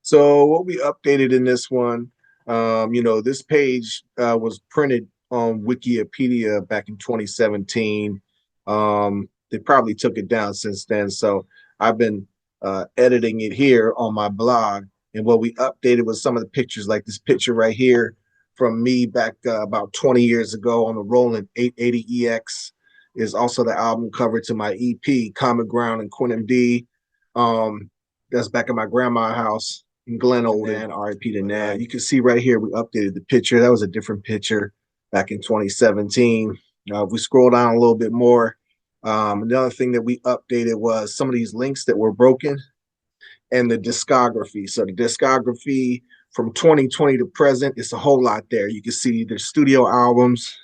So what we updated in this one, this page was printed on Wikipedia back in 2017. They probably took it down since then. So I've been editing it here on my blog. And what we updated was some of the pictures, like this picture right here from me back about 20 years ago on the Roland 880EX is also the album cover to my EP, Common Ground and Quinn MD. That's back at my grandma's house in Glen Olden, RIP to Nad. You can see right here, we updated the picture. That was a different picture back in 2017. If we scroll down a little bit more, another thing that we updated was some of these links that were broken and the discography. So the discography from 2020 to present, it's a whole lot there. You can see the studio albums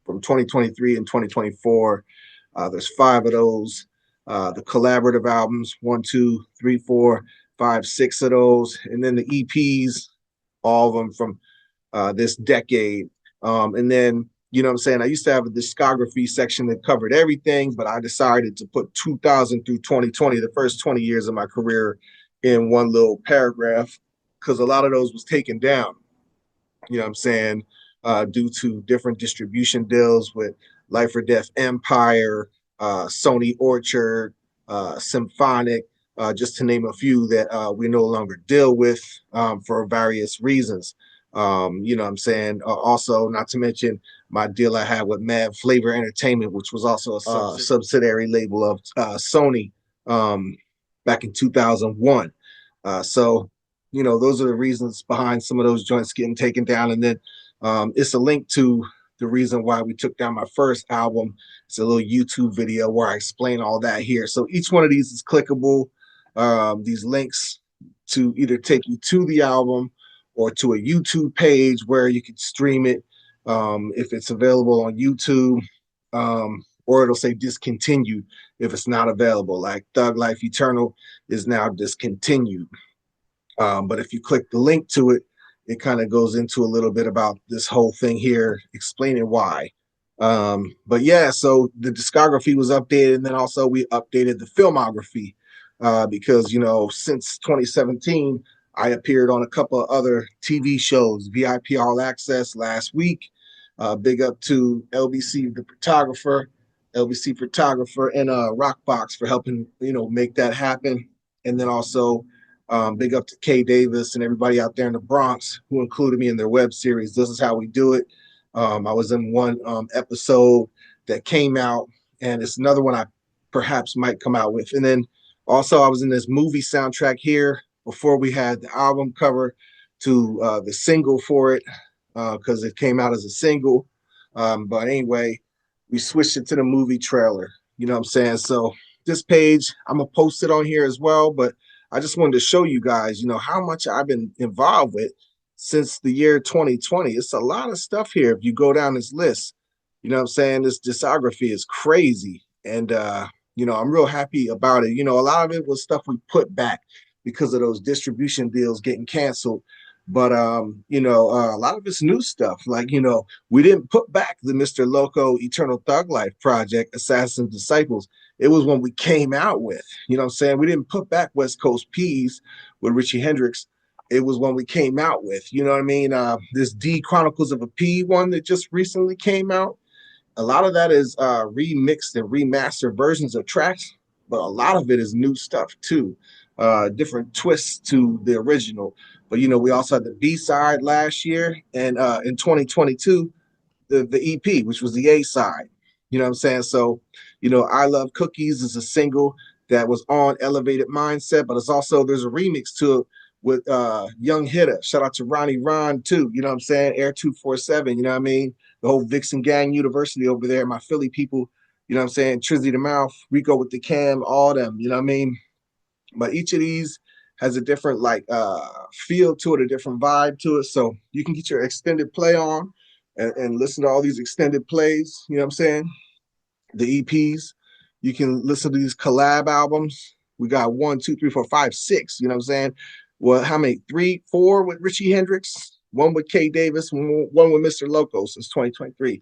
from 2023 and 2024. There's 5 of those. The collaborative albums, 1, 2, 3, 4, 5, 6 of those, and then the EPs, all of them from this decade. And then, you know what I'm saying? I used to have a discography section that covered everything, but I decided to put 2000 through 2020, the first 20 years of my career, in one little paragraph, because a lot of those was taken down, you know what I'm saying, due to different distribution deals with Life or Death Empire, Sony Orchard, Symphonic, just to name a few that we no longer deal with for various reasons. You know what I'm saying? Also, not to mention my deal I had with Mad Flavor Entertainment, which was also a subsidiary label of Sony back in 2001. So, those are the reasons behind some of those joints getting taken down. And then it's a link to the reason why we took down my first album. It's a little YouTube video where I explain all that here. So each one of these is clickable. These links to either take you to the album or to a YouTube page where you can stream it if it's available on YouTube, or it'll say discontinued if it's not available. Like Thug Life Eternal is now discontinued. But if you click the link to it, it kind of goes into a little bit about this whole thing here, explaining why. But yeah, so the discography was updated, and then also we updated the filmography because, since 2017, I appeared on a couple of other TV shows, VIP All Access last week. Big up to LBC, the photographer, LBC photographer, and Rockbox for helping, make that happen. And then also big up to Kay Davis and everybody out there in the Bronx who included me in their web series. This is how we do it. I was in one episode that came out, and it's another one I perhaps might come out with. And then also I was in this movie soundtrack here before we had the album cover to the single for it, because it came out as a single. But anyway, we switched it to the movie trailer. You know what I'm saying? So this page, I'm going to post it on here as well. But I just wanted to show you guys, how much I've been involved with since the year 2020. It's a lot of stuff here. If you go down this list, you know what I'm saying? This discography is crazy. And, I'm real happy about it. A lot of it was stuff we put back because of those distribution deals getting canceled. But, a lot of it's new stuff. Like, we didn't put back the Mr. Loco Eternal Thug Life project, Assassin Disciples. It was when we came out with, you know what I'm saying? We didn't put back West Coast Peas with Richie Hendrix. It was when we came out with, you know what I mean? This D Chronicles of a P one that just recently came out. A lot of that is remixed and remastered versions of tracks, but a lot of it is new stuff too. Different twists to the original. But, we also had the B-side last year, and in 2022, the EP, which was the A-side. You know what I'm saying? So, I Love Cookies is a single that was on Elevated Mindset, but there's a remix to it with Young Hitter. Shout out to Ronnie Ron too. You know what I'm saying? Air 247, you know what I mean? The whole Vixen Gang University over there, my Philly people, you know what I'm saying? Trizzy the Mouth, Rico with the Cam, all them, you know what I mean? But each of these has a different feel to it, a different vibe to it. So you can get your extended play on and listen to all these extended plays, you know what I'm saying? The EPs. You can listen to these collab albums. We got 1, 2, 3, 4, 5, 6, you know what I'm saying? Well, how many? 3, 4 with Richie Hendrix, 1 with Kay Davis, 1 with Mr. Loco since 2023.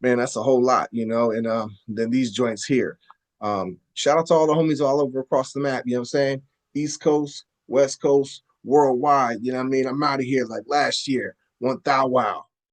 Man, that's a whole lot, and then these joints here. Shout out to all the homies all over across the map, you know what I'm saying? East Coast, West Coast, worldwide. You know what I mean? I'm out of here like last year. Want thou wow.